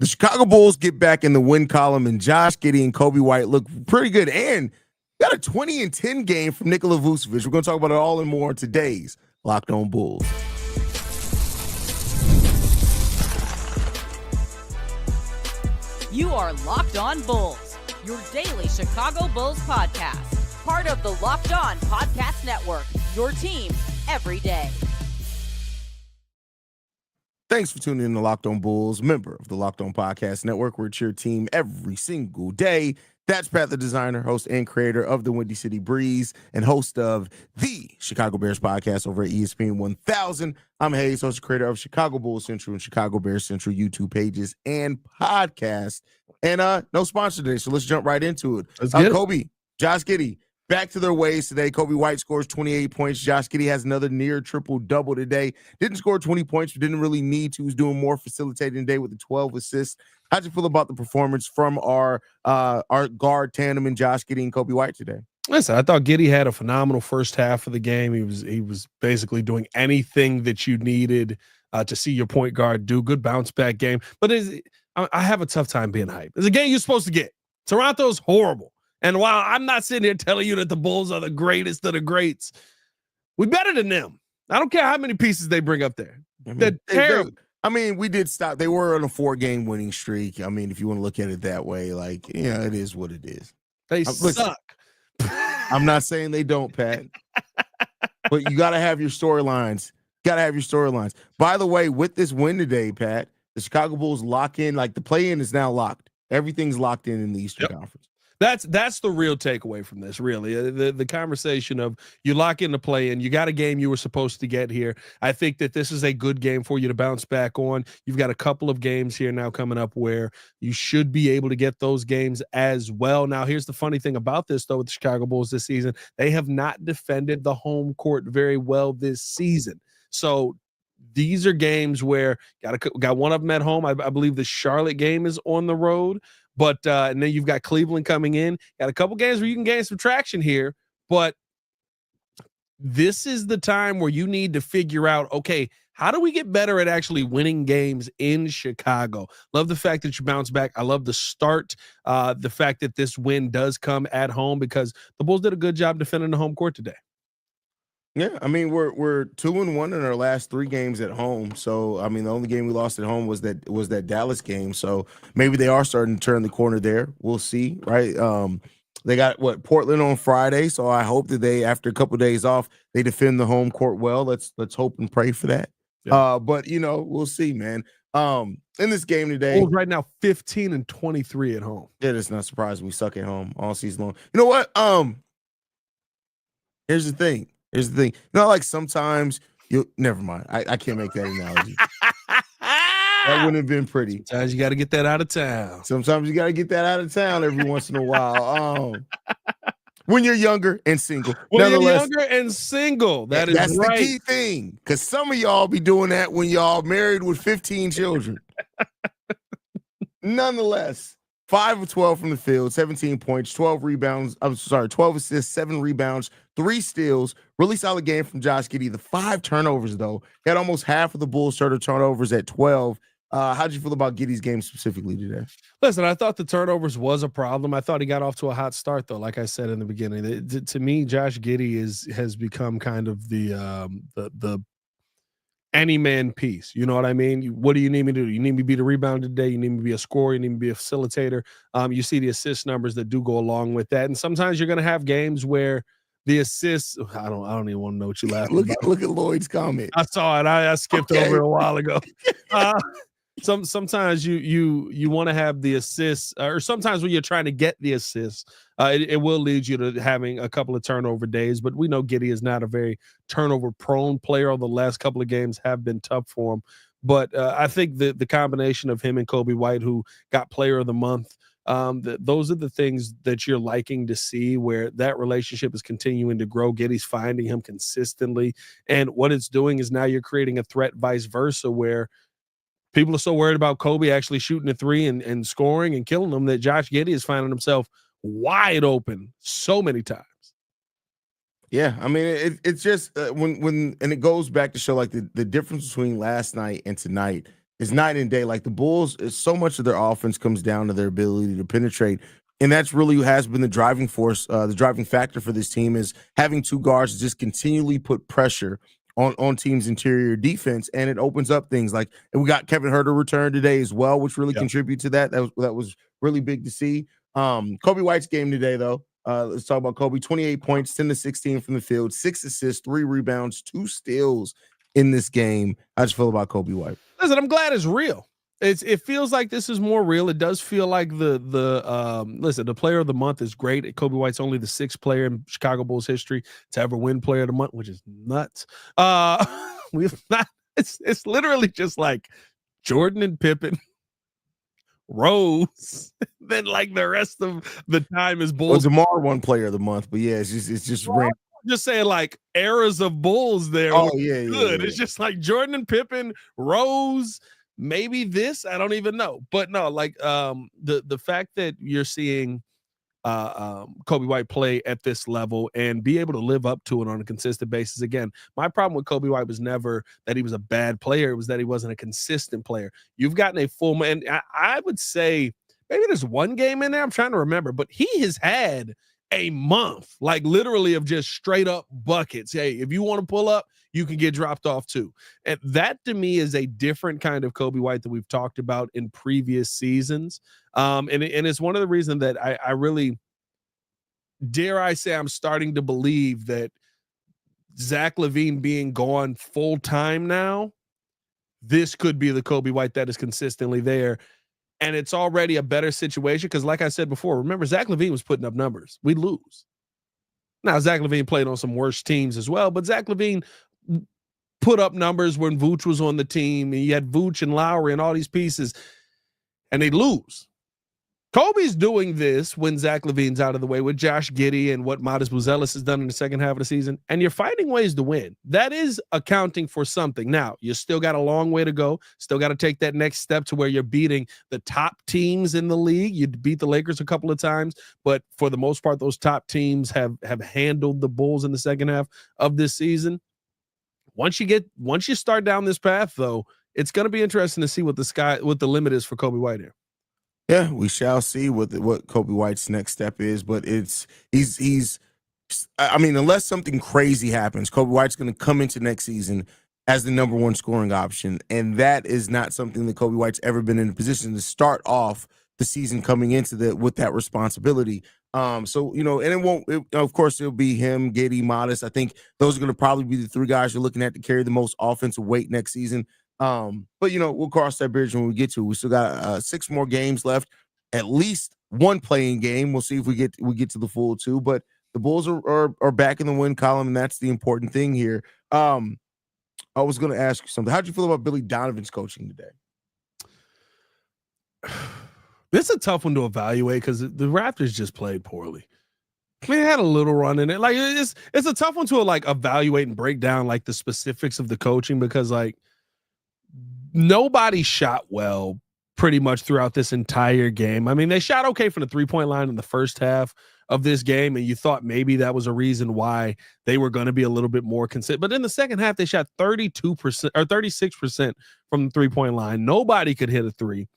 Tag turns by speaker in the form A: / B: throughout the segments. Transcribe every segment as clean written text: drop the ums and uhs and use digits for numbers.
A: The Chicago Bulls get back in the win column, and Josh Giddey and Coby White look pretty good. And got a 20-10 game from Nikola Vucevic. We're going to talk about it all and more in today's Locked On Bulls.
B: You are Locked On Bulls, your daily Chicago Bulls podcast. Part of the Locked On Podcast Network, your team every day.
A: Thanks for tuning in to Locked On Bulls, member of the Locked On Podcast Network. We're your team every single day. That's Pat, the designer, host, and creator of the Windy City Breeze, and host of the Chicago Bears podcast over at ESPN 1000. I'm Haize, host and creator of Chicago Bulls Central and Chicago Bears Central YouTube pages and podcasts. And no sponsor today, so let's jump right into it. Coby, Josh Giddey, back to their ways today. Coby White scores 28 points. Josh Giddey has another near triple-double today. Didn't score 20 points, but didn't really need to. He was doing more facilitating today with the 12 assists. How'd you feel about the performance from our guard tandem in Josh Giddey and Coby White today?
C: Listen, I thought Giddy had a phenomenal first half of the game. He was basically doing anything that you needed to see your point guard do. Good bounce back game. But I have a tough time being hyped. It's a game you're supposed to get. Toronto's horrible. And while I'm not sitting here telling you that the Bulls are the greatest of the greats, we're better than them. I don't care how many pieces they bring up there. They're terrible.
A: We did stop. They were on a 4-game winning streak. I mean, if you want to look at it that way, it is what it is.
C: They suck.
A: I'm not saying they don't, Pat. But you got to have your storylines. By the way, with this win today, Pat, the Chicago Bulls lock in. The play-in is now locked. Everything's locked in the Eastern Conference.
C: That's the real takeaway from this, really. The conversation of you lock in the play and you got a game you were supposed to get here. I think that this is a good game for you to bounce back on. You've got a couple of games here now coming up where you should be able to get those games as well. Now, here's the funny thing about this, though, with the Chicago Bulls this season. They have not defended the home court very well this season. So these are games where got one of them at home. I believe the Charlotte game is on the road. But and then you've got Cleveland coming in. Got a couple games where you can gain some traction here. But this is the time where you need to figure out, okay, how do we get better at actually winning games in Chicago? Love the fact that you bounce back. I love the start, the fact that this win does come at home because the Bulls did a good job defending the home court today.
A: Yeah, we're 2-1 in our last 3 games at home. So the only game we lost at home was that Dallas game. So maybe they are starting to turn the corner there. We'll see, right? They got Portland on Friday. So I hope that they, after a couple of days off, they defend the home court well. Let's hope and pray for that. Yeah. But we'll see, man. In this game today,
C: Bulls right now 15-23 at home.
A: Yeah, it's not surprising we suck at home all season long. You know what? Here's the thing. Sometimes never mind. I can't make that analogy. That wouldn't have been pretty.
C: Sometimes you got to get that out of town.
A: Every once in a while. When you're younger and single.
C: That's right.
A: The key thing. Because some of y'all be doing that when y'all married with 15 children. Nonetheless, 5 of 12 from the field, 17 points, 12 assists, 7 rebounds, 3 steals. Really solid game from Josh Giddey. The 5 turnovers, though. He had almost half of the Bulls started turnovers at 12. How'd you feel about Giddey's game specifically today?
C: Listen, I thought the turnovers was a problem. I thought he got off to a hot start, though. Like I said in the beginning, to me, Josh Giddey has become kind of the any man piece. You know what I mean? What do you need me to do? You need me to be the rebounder today. You need me to be a scorer. You need me to be a facilitator. You see the assist numbers that do go along with that. And sometimes you're going to have games where the assists, I don't even want to know what you laughing about.
A: Look at Lloyd's comment.
C: I saw it. I skipped over it a while ago. Sometimes you want to have the assists, or sometimes when you're trying to get the assists, it will lead you to having a couple of turnover days. But we know Giddy is not a very turnover-prone player. The last couple of games have been tough for him. But I think the combination of him and Coby White, who got Player of the Month, those are the things that you're liking to see, where that relationship is continuing to grow. Giddy's finding him consistently. And what it's doing is now you're creating a threat vice versa, where people are so worried about Coby actually shooting a 3 and scoring and killing them that Josh Giddey is finding himself wide open so many times.
A: Yeah, it's just when and it goes back to show the difference between last night and tonight is night and day. Like the Bulls, so much of their offense comes down to their ability to penetrate. And that's really has been the driving force, the driving factor for this team is having two guards just continually put pressure on teams' interior defense, and it opens up things like, and we got Kevin Huerter return today as well, which really contribute to that. That was really big to see. Coby White's game today, though. Let's talk about Coby. 28 points, 10 to 16 from the field, 6 assists, 3 rebounds, 2 steals in this game. How do you feel about Coby White?
C: Listen, I'm glad it's real. It feels like this is more real. It does feel like the player of the month is great. Coby White's only the 6th player in Chicago Bulls history to ever win player of the month, which is nuts. We've not. It's literally just like Jordan and Pippen, Rose. Then like the rest of the time is Bulls.
A: Well, DeMar won player of the month, but yeah, it's just random.
C: Just saying like eras of Bulls there.
A: Oh yeah,
C: good.
A: Yeah.
C: It's just like Jordan and Pippen, Rose. Maybe this, I don't even know, but no, like the fact that you're seeing Coby White play at this level and be able to live up to it on a consistent basis. Again, my problem with Coby White was never that he was a bad player; it was that he wasn't a consistent player. You've gotten a full man. I would say maybe there's one game in there. I'm trying to remember, but he has had a month, like literally of just straight up buckets. Hey, if you want to pull up, you can get dropped off too. And that to me is a different kind of Coby White that we've talked about in previous seasons. And it's one of the reasons that I really, dare I say, I'm starting to believe that Zach LaVine being gone full time now, this could be the Coby White that is consistently there. And it's already a better situation because, like I said before, remember, Zach LaVine was putting up numbers. We'd lose. Now, Zach LaVine played on some worse teams as well, but Zach LaVine put up numbers when Vooch was on the team, and you had Vooch and Lowry and all these pieces, and they lose. Coby's doing this when Zach LaVine's out of the way with Josh Giddey and what Matas Buzelis has done in the second half of the season, and you're finding ways to win. That is accounting for something. Now, you still got a long way to go. Still got to take that next step to where you're beating the top teams in the league. You beat the Lakers a couple of times, but for the most part, those top teams have handled the Bulls in the second half of this season. Once you start down this path, though, it's going to be interesting to see what the limit is for Coby White here.
A: Yeah, we shall see what Coby White's next step is, but he's I mean, unless something crazy happens, Coby White's going to come into next season as the number 1 scoring option, and that is not something that Coby White's ever been in a position to start off the season coming into with that responsibility. So, and of course, it'll be him, Giddy, Matas. I think those are going to probably be the 3 guys you're looking at to carry the most offensive weight next season. But we'll cross that bridge when we get to it. We still got 6 more games left, at least 1 playing game. We'll see if we get to the full 2. But the Bulls are back in the win column, and that's the important thing here. I was going to ask you something. How'd you feel about Billy Donovan's coaching today?
C: This is a tough one to evaluate because the Raptors just played poorly. I mean, they had a little run in it. Like it's a tough one to like evaluate and break down like the specifics of the coaching because like nobody shot well pretty much throughout this entire game. I mean, they shot okay from the 3-point line in the first half of this game, and you thought maybe that was a reason why they were going to be a little bit more consistent. But in the second half, they shot 32% or 36% from the 3-point line. Nobody could hit a 3.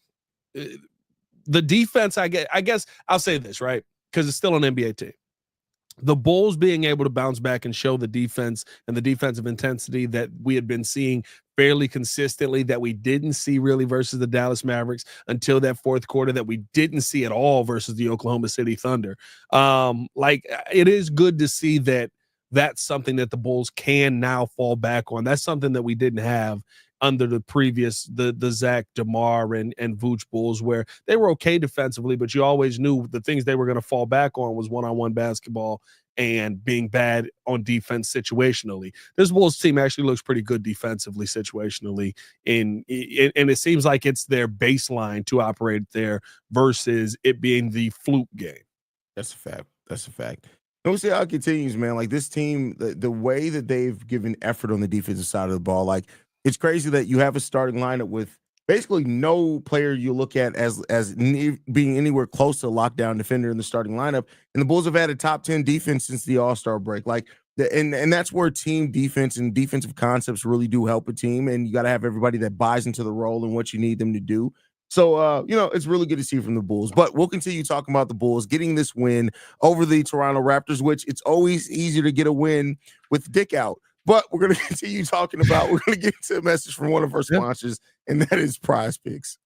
C: The defense, I guess I'll say this, right? Because it's still an NBA team. The Bulls being able to bounce back and show the defense and the defensive intensity that we had been seeing fairly consistently that we didn't see really versus the Dallas Mavericks until that fourth quarter that we didn't see at all versus the Oklahoma City Thunder. Like it is good to see that that's something that the Bulls can now fall back on. That's something that we didn't have under the previous, the Zach, DeMar, and Vooch Bulls, where they were okay defensively, but you always knew the things they were going to fall back on was one-on-one basketball and being bad on defense situationally. This Bulls team actually looks pretty good defensively, situationally, and it seems like it's their baseline to operate there versus it being the fluke game.
A: That's a fact. That's a fact. And we'll see how it continues, man. Like this team, the way that they've given effort on the defensive side of the ball, like it's crazy that you have a starting lineup with basically no player you look at as being anywhere close to a lockdown defender in the starting lineup. And the Bulls have had a top 10 defense since the All-Star break. Like And that's where team defense and defensive concepts really do help a team. And you got to have everybody that buys into the role and what you need them to do. So, it's really good to see from the Bulls. But we'll continue talking about the Bulls getting this win over the Toronto Raptors, which it's always easier to get a win with Dick out. But we're going to continue talking about, we're going to get to a message from one of our sponsors, and that is Prize Picks.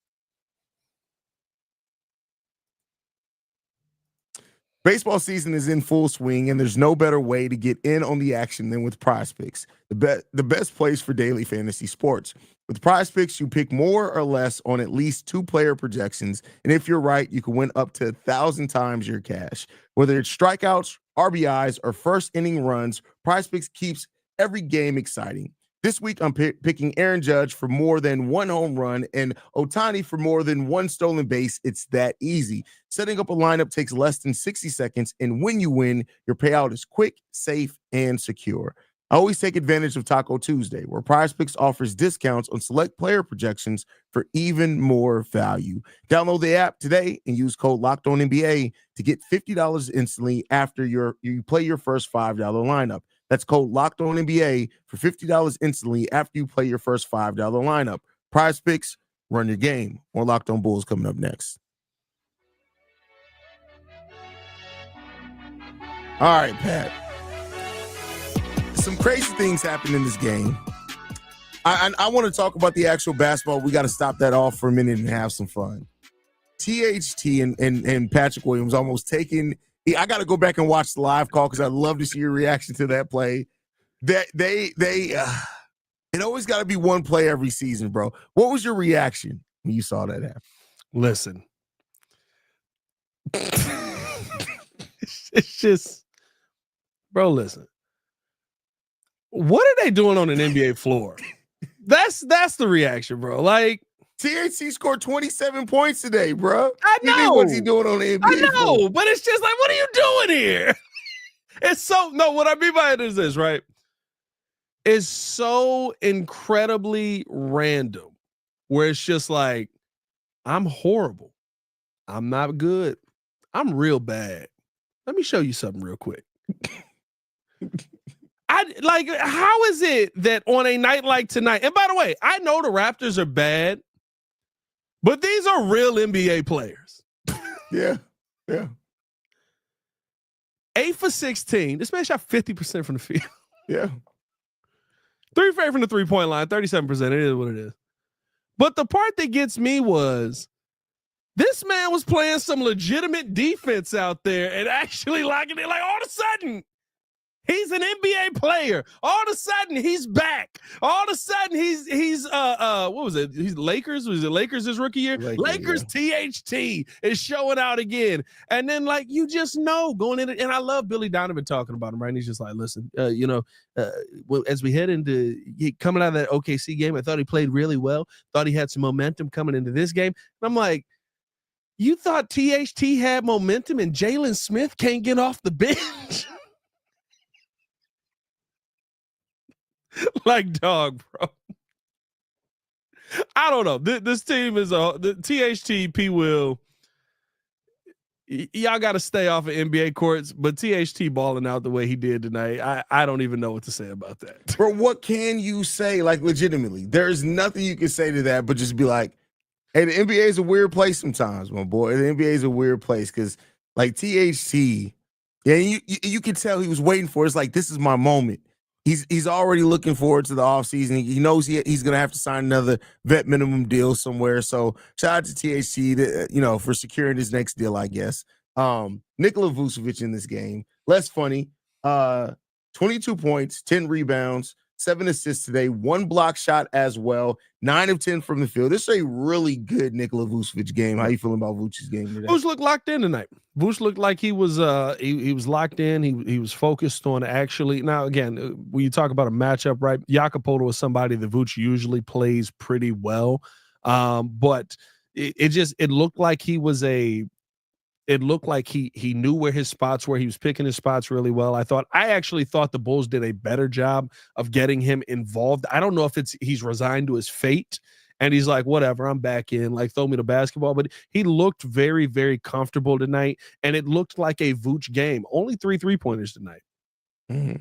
A: Baseball season is in full swing, and there's no better way to get in on the action than with Prize Picks, the best place for daily fantasy sports. With Prize Picks, you pick more or less on at least 2-player projections, and if you're right, you can win up to 1,000 times your cash. Whether it's strikeouts, RBIs, or first-inning runs, Prize Picks keeps every game exciting. This week, I'm picking Aaron Judge for more than 1 home run and Ohtani for more than 1 stolen base. It's that easy. Setting up a lineup takes less than 60 seconds, and when you win, your payout is quick, safe, and secure. I always take advantage of Taco Tuesday, where Prize Picks offers discounts on select player projections for even more value. Download the app today and use code LOCKEDONNBA to get $50 instantly after you play your first $5 lineup. That's code LOCKEDONNBA for $50 instantly after you play your first $5 lineup. Prize Picks, run your game. More Locked On Bulls coming up next. All right, Pat. Some crazy things happened in this game. I want to talk about the actual basketball. We got to stop that off for a minute and have some fun. THT and Patrick Williams almost taking. I got to go back and watch the live call because I'd love to see your reaction to that play. It always got to be one play every season, bro. What was your reaction when you saw that happen?
C: Listen, it's just, bro. Listen, what are they doing on an NBA floor? That's the reaction, bro. Like,
A: THC scored 27 points today, bro.
C: I know.
A: What's he doing on the NBA?
C: I know,
A: floor?
C: but it's just like, what are you doing here? It's so, no, what I mean by it is this, right? It's so incredibly random where it's just like, I'm horrible. I'm not good. I'm real bad. Let me show you something real quick. How is it that on a night like tonight, and by the way, I know the Raptors are bad, but these are real NBA players.
A: Yeah.
C: 8 for 16. This man shot 50% from the field.
A: Yeah.
C: 3 for 8 from the 3-point line, 37%. It is what it is. But the part that gets me was this man was playing some legitimate defense out there and actually locking it. Like, all of a sudden, he's an NBA player. All of a sudden, he's back. All of a sudden, he's what was it? He's Lakers. Was it Lakers his rookie year? Lakers THT is showing out again. And then, like, you just know going in it. And I love Billy Donovan talking about him, right? And he's just like, listen, as we head into coming out of that OKC game, I thought he played really well. Thought he had some momentum coming into this game. And I'm like, you thought THT had momentum and Jalen Smith can't get off the bench? Like, dog, bro. I don't know. This team is the THT, P. Will. Y'all got to stay off of NBA courts, but THT balling out the way he did tonight, I don't even know what to say about that.
A: Bro, what can you say? Like, legitimately, there's nothing you can say to that, but just be like, hey, the NBA is a weird place sometimes, my boy. The NBA is a weird place because, like, THT, yeah, you can tell he was waiting for it. It's like, this is my moment. He's already looking forward to the offseason. He knows he's going to have to sign another vet minimum deal somewhere. So shout out to THT, for securing his next deal, I guess. Nikola Vucevic in this game, less funny. 22 points, 10 rebounds, 7 assists today, 1 block shot as well, 9 of 10 from the field. This is a really good Nikola Vucevic game. How you feeling about Vucevic's game today?
C: Vuce looked locked in tonight. Vuce looked like he was he was locked in. He was focused on actually. Now, again, when you talk about a matchup, right? Jakob is somebody that Vuce usually plays pretty well. But it looked like he was it looked like he knew where his spots were. He was picking his spots really well. I actually thought the Bulls did a better job of getting him involved. I don't know if he's resigned to his fate and he's like, whatever, I'm back in, like, throw me the basketball. But he looked very, very comfortable tonight, and it looked like a Vooch game. Only 3 3-pointers tonight.
A: Mm-hmm.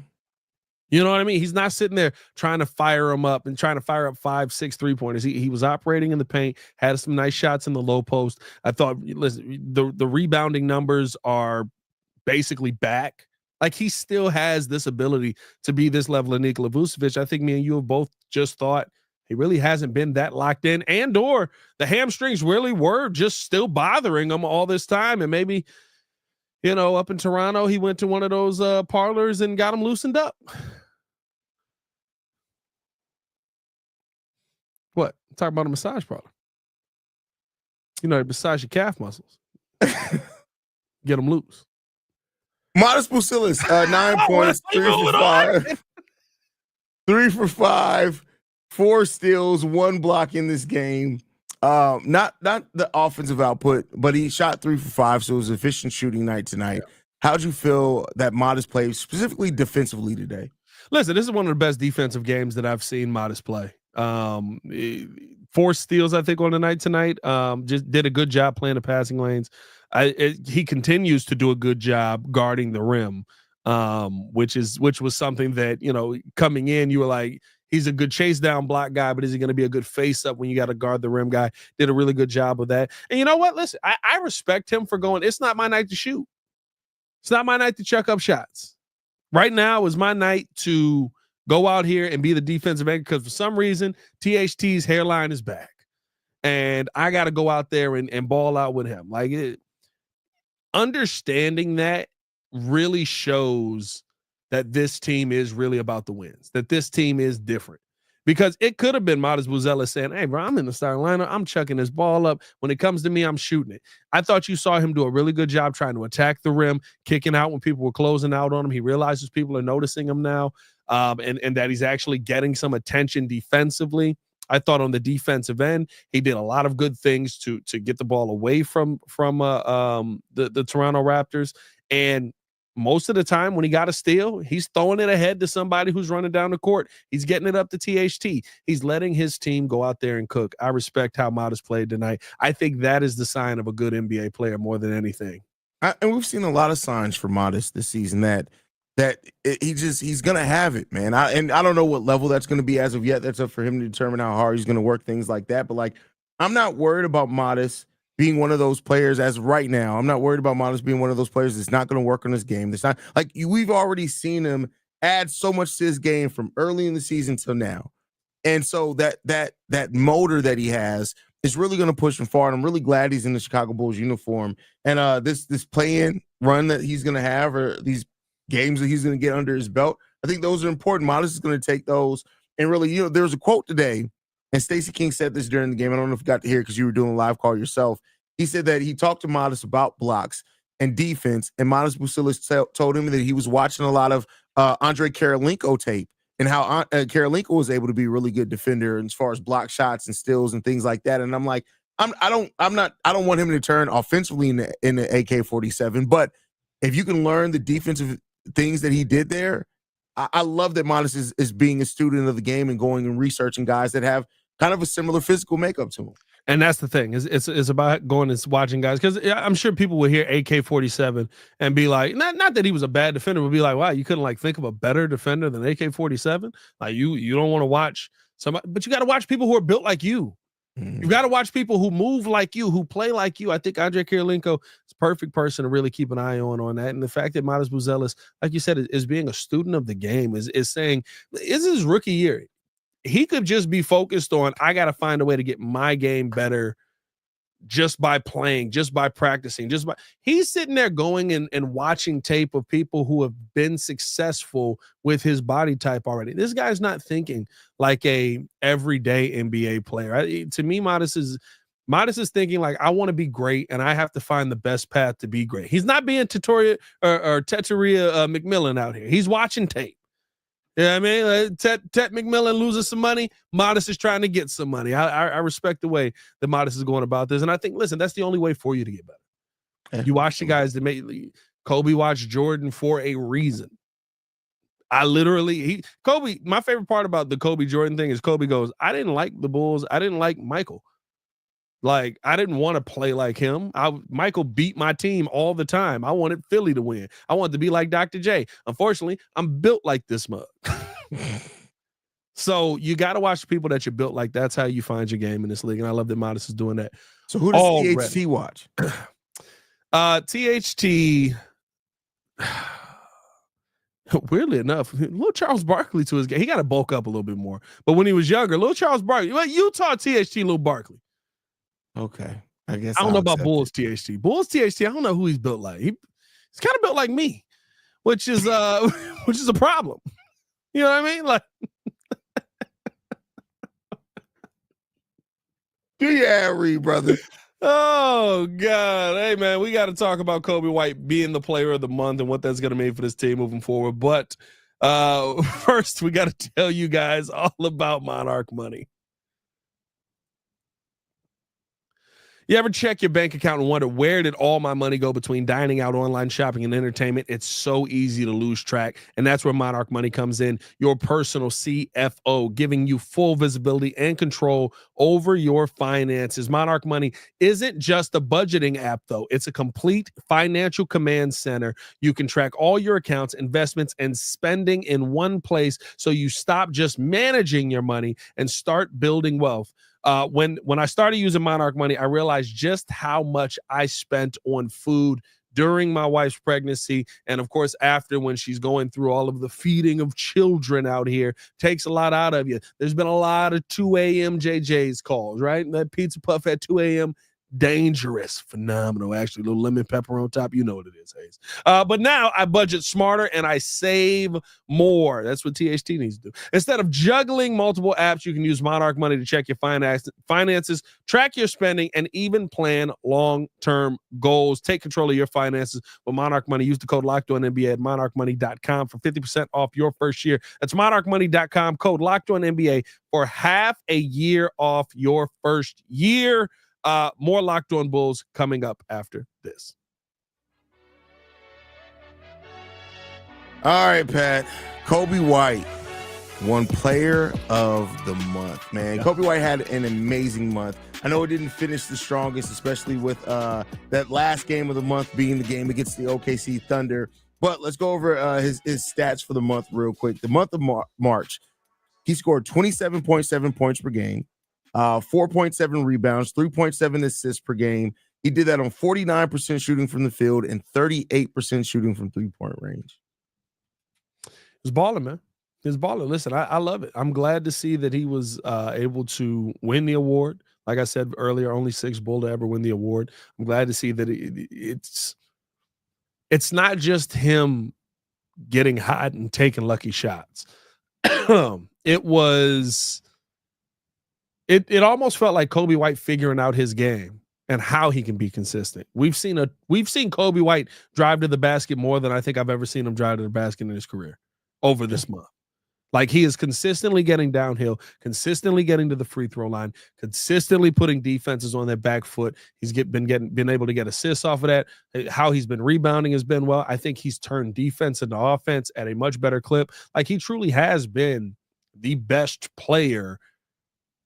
C: You know what I mean? He's not sitting there trying to fire him up and trying to fire up 5, 6 3-pointers. He was operating in the paint, had some nice shots in the low post. I thought, listen, the rebounding numbers are basically back. Like, he still has this ability to be this level of Nikola Vucevic. I think me and you have both just thought he really hasn't been that locked in, and or the hamstrings really were just still bothering him all this time. And maybe, up in Toronto, he went to one of those parlors and got him loosened up. What? Talk about a massage parlor. Massage your calf muscles. Get them loose.
A: Matas Buzelis, 9 points, 3 for 5. 3 for 5, 4 steals, 1 block in this game. Not the offensive output, but he shot 3 for 5, so it was an efficient shooting night tonight. Yeah. How'd you feel that Matas played, specifically defensively today?
C: Listen, this is one of the best defensive games that I've seen Matas play. 4 steals, I think, on the night tonight. Just did a good job playing the passing lanes. He continues to do a good job guarding the rim, which was something that, coming in, you were like, he's a good chase down block guy, but is he going to be a good face up when you got to guard the rim guy? Did a really good job of that. And you know what? Listen, I respect him for going, it's not my night to shoot. It's not my night to chuck up shots. Right now is my night to go out here and be the defensive end, because for some reason, THT's hairline is back. And I got to go out there and ball out with him. Understanding that really shows that this team is really about the wins, that this team is different. Because it could have been Matas Buzelis saying, hey, bro, I'm in the starting lineup. I'm chucking this ball up. When it comes to me, I'm shooting it. I thought you saw him do a really good job trying to attack the rim, kicking out when people were closing out on him. He realizes people are noticing him now, and that he's actually getting some attention defensively. I thought on the defensive end, he did a lot of good things to get the ball away from the Toronto Raptors. And most of the time when he got a steal, he's throwing it ahead to somebody who's running down the court. He's getting it up to THT. He's letting his team go out there and cook. I respect how Matas played tonight. I think that is the sign of a good NBA player more than anything.
A: And we've seen a lot of signs for Matas this season that he's going to have it, man. I don't know what level that's going to be as of yet. That's up for him to determine how hard he's going to work, things like that. But I'm not worried about Matas being one of those players as of right now. I'm not worried about Matas being one of those players that's not going to work on his game. That's not we've already seen him add so much to his game from early in the season till now. And so that motor that he has is really going to push him forward. I'm really glad he's in the Chicago Bulls uniform. And this play-in run that he's going to have, or these games that he's going to get under his belt, I think those are important. Matas is going to take those. And really, there was a quote today, and Stacey King said this during the game. I don't know if you got to hear it because you were doing a live call yourself. He said that he talked to Matas about blocks and defense, and Matas Buzelis told him that he was watching a lot of Andre Karolinko tape and how Karolinko was able to be a really good defender as far as block shots and steals and things like that. And I'm like, I don't want him to turn offensively in the AK-47, but if you can learn the defensive things that he did there, I love that Matas is being a student of the game and going and researching guys that have kind of a similar physical makeup to him.
C: And that's the thing. It's about going and watching guys, because I'm sure people will hear AK-47 and be like, not that he was a bad defender, but be like, wow, you couldn't think of a better defender than AK-47. You don't want to watch somebody, but you got to watch people who are built like you. You got to watch people who move like you, who play like you. I think Andre Karolinko is a perfect person to really keep an eye on that. And the fact that Matas Buzelis, like you said, is being a student of the game, is saying, this is his rookie year. He could just be focused on, I got to find a way to get my game better just by playing, just by practicing, he's sitting there going and watching tape of people who have been successful with his body type already. This guy's not thinking like a everyday NBA player. To me, Matas is thinking like, I want to be great and I have to find the best path to be great. He's not being Tataria McMillan out here. He's watching tape. Yeah, I mean, Tet McMillan loses some money. Matas is trying to get some money. I respect the way that Matas is going about this, and I think, listen, that's the only way for you to get better. Yeah. You watch the guys that made Coby watched Jordan for a reason. Coby. My favorite part about the Coby Jordan thing is Coby goes, I didn't like the Bulls. I didn't like Michael. Like, I didn't want to play like him. Michael beat my team all the time. I wanted Philly to win. I wanted to be like Dr. J. Unfortunately, I'm built like this mug. So you got to watch the people that you're built like. That's how you find your game in this league. And I love that Matas is doing that.
A: So who does THT watch?
C: THT, weirdly enough, little Charles Barkley to his game. He got to bulk up a little bit more. But when he was younger, little Charles Barkley, well, you taught THT little Barkley.
A: Okay. I guess
C: I don't know about Bulls THT. Bulls THT, I don't know who he's built like. He's kind of built like me, which is a problem. You know what I mean? Like,
A: do you read, brother?
C: Oh God. Hey man, we got to talk about Coby White being the player of the month and what that's going to mean for this team moving forward. But first, we got to tell you guys all about Monarch Money. You ever check your bank account and wonder, where did all my money go between dining out, online shopping, and entertainment? It's so easy to lose track. And that's where Monarch Money comes in, your personal CFO, giving you full visibility and control over your finances. Monarch Money isn't just a budgeting app, though. It's a complete financial command center. You can track all your accounts, investments, and spending in one place, so you stop just managing your money and start building wealth. When I started using Monarch Money, I realized just how much I spent on food during my wife's pregnancy. And of course, after, when she's going through all of the feeding of children out here, takes a lot out of you. There's been a lot of 2 a.m. JJ's calls, right? That pizza puff at 2 a.m., dangerous, phenomenal. Actually, a little lemon pepper on top. You know what it is, Haize. But now I budget smarter and I save more. That's what THT needs to do. Instead of juggling multiple apps, you can use Monarch Money to check your finances, track your spending, and even plan long-term goals. Take control of your finances with Monarch Money. Use the code LOCKEDONNBA at monarchmoney.com for 50% off your first year. That's monarchmoney.com, code LOCKEDONNBA for half a year off your first year. More Locked On Bulls coming up after this.
A: All right, Pat. Coby White won Player of the Month, man. Yeah. Coby White had an amazing month. I know it didn't finish the strongest, especially with that last game of the month being the game against the OKC Thunder. But let's go over his stats for the month real quick. The month of March, he scored 27.7 points per game. 4.7 rebounds, 3.7 assists per game. He did that on 49% shooting from the field and 38% shooting from three-point range.
C: He's balling, man. He's balling. Listen, I love it. I'm glad to see that he was able to win the award. Like I said earlier, only 6th Bull to ever win the award. I'm glad to see that it's not just him getting hot and taking lucky shots. It almost felt like Coby White figuring out his game and how he can be consistent. We've seen Coby White drive to the basket more than I think I've ever seen him drive to the basket in his career over this month. Like, he is consistently getting downhill, consistently getting to the free throw line, consistently putting defenses on their back foot. He's been able to get assists off of that. How he's been rebounding has been well. I think he's turned defense into offense at a much better clip. Like, he truly has been the best player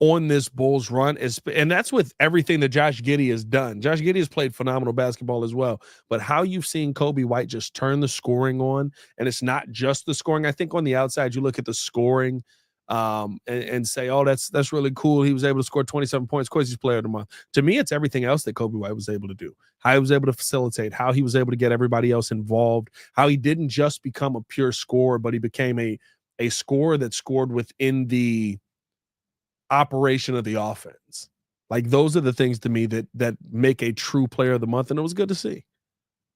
C: on this Bulls run, and that's with everything that Josh Giddey has done. Josh Giddey has played phenomenal basketball as well, but how you've seen Coby White just turn the scoring on, and it's not just the scoring. I think on the outside, you look at the scoring and say, oh, that's really cool. He was able to score 27 points. Of course, he's player of the month. To me, it's everything else that Coby White was able to do, how he was able to facilitate, how he was able to get everybody else involved, how he didn't just become a pure scorer, but he became a scorer that scored within the operation of the offense. Like, those are the things to me that make a true player of the month, and it was good to see.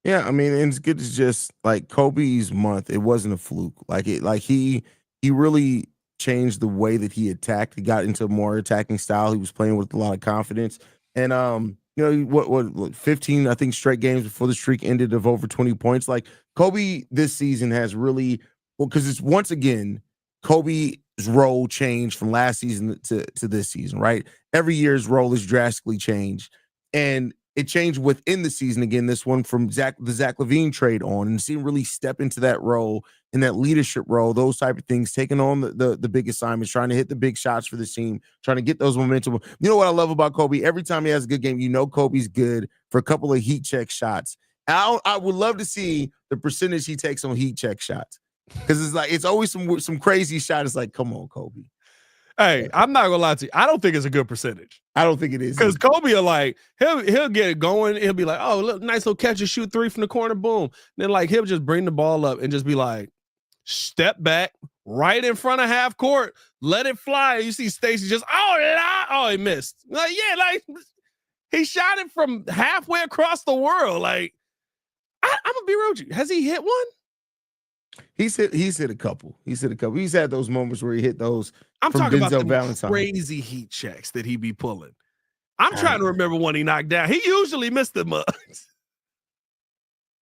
A: Yeah, I mean, and it's good to just, like, Coby's month, it wasn't a fluke. He really changed the way that he attacked. He got into a more attacking style. He was playing with a lot of confidence. And what 15, I think, straight games before the streak ended of over 20 points. Like, Coby this season has really, because it's, once again, Coby's role changed from last season to this season, right? Every year's role is drastically changed. And it changed within the season again. This one from the Zach LaVine trade on, and see him really step into that role, in that leadership role, those type of things, taking on the big assignments, trying to hit the big shots for the team, trying to get those momentum. You know what I love about Coby? Every time he has a good game, you know Kobe's good for a couple of heat check shots. I would love to see the percentage he takes on heat check shots, because it's always some crazy shot. It's like, come on, Coby.
C: Hey, I'm not gonna lie to you. I don't think it's a good percentage.
A: I don't think it is,
C: because Coby will like he'll get it going. He'll be like, oh, look, nice little catch and shoot three from the corner, boom. And then like he'll just bring the ball up and just be like, step back right in front of half court, let it fly. You see Stacey just he missed. Like, yeah, like he shot it from halfway across the world. Like, I'm gonna be real with you. Has he hit one?
A: He's hit a couple. He's had those moments where he hit those.
C: I'm talking about the
A: Valentine.
C: Crazy heat checks that he be pulling. I'm trying to remember one he knocked down. He usually missed the mugs.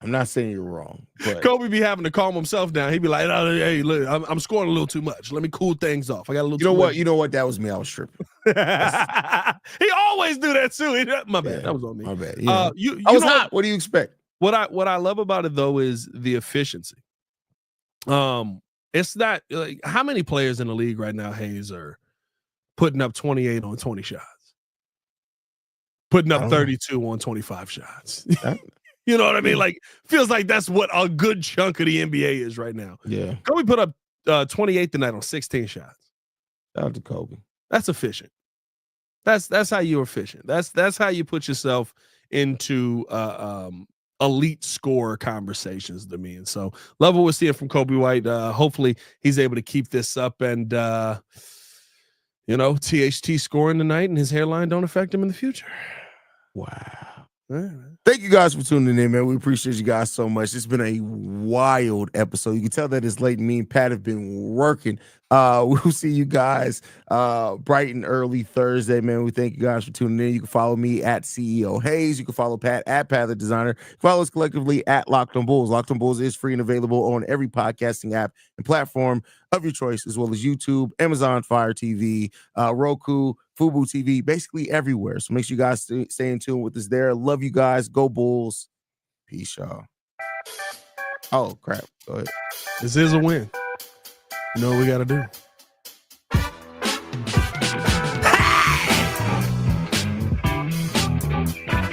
A: I'm not saying you're wrong, but
C: Coby be having to calm himself down. He'd be like, oh, "Hey, look, I'm scoring a little too much. Let me cool things off. I got a little."
A: You know what? That was me. I was tripping.
C: He always do that too. My bad. That was on me.
A: My bad.
C: I
A: was hot. What do you expect?
C: What I love about it though is the efficiency. It's not like how many players in the league right now, Haize, are putting up 28 on 20 shots, putting up 32 on 25 shots. You know what I mean? Like, feels like that's what a good chunk of the NBA is right now.
A: Yeah.
C: Kobe put up 28 tonight on 16 shots.
A: Shout out to Coby.
C: That's efficient. That's how you're efficient. That's how you put yourself into elite scorer conversations to me. And so love what we're seeing from Coby White. Hopefully he's able to keep this up, and THT scoring tonight and his hairline don't affect him in the future.
A: Wow. Thank you guys for tuning in, man. We appreciate you guys so much. It's been a wild episode. You can tell that it's late. Me and Pat have been working. We'll see you guys bright and early Thursday, man. We thank you guys for tuning in. You can follow me at CEO Haize. You can follow Pat at Pat the Designer. Follow us collectively at Locked on Bulls. Locked on Bulls is free and available on every podcasting app and platform of your choice, as well as YouTube, Amazon Fire TV, Roku, Fubo TV, basically everywhere. So make sure you guys stay in tune with us there. Love you guys. Go Bulls. Peace, y'all. Oh, crap. Go ahead.
C: This is a win. You know what we got to do.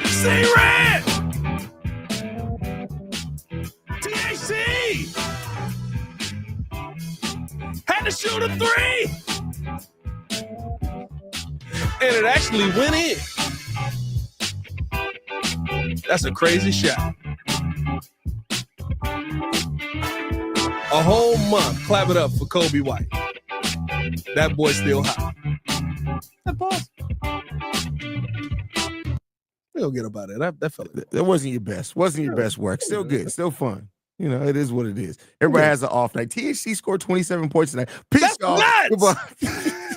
C: See red! THC! Had to shoot a three! And it actually went in. That's a crazy shot. A whole month. Clap it up for Coby White. That boy's still hot. That pause. We'll get about it. That felt good.
A: That wasn't your best. Wasn't your best work. Still good. Still fun. You know, it is what it is. Everybody has an off night. THC scored 27 points tonight. Peace, y'all.
C: That's nuts! Goodbye.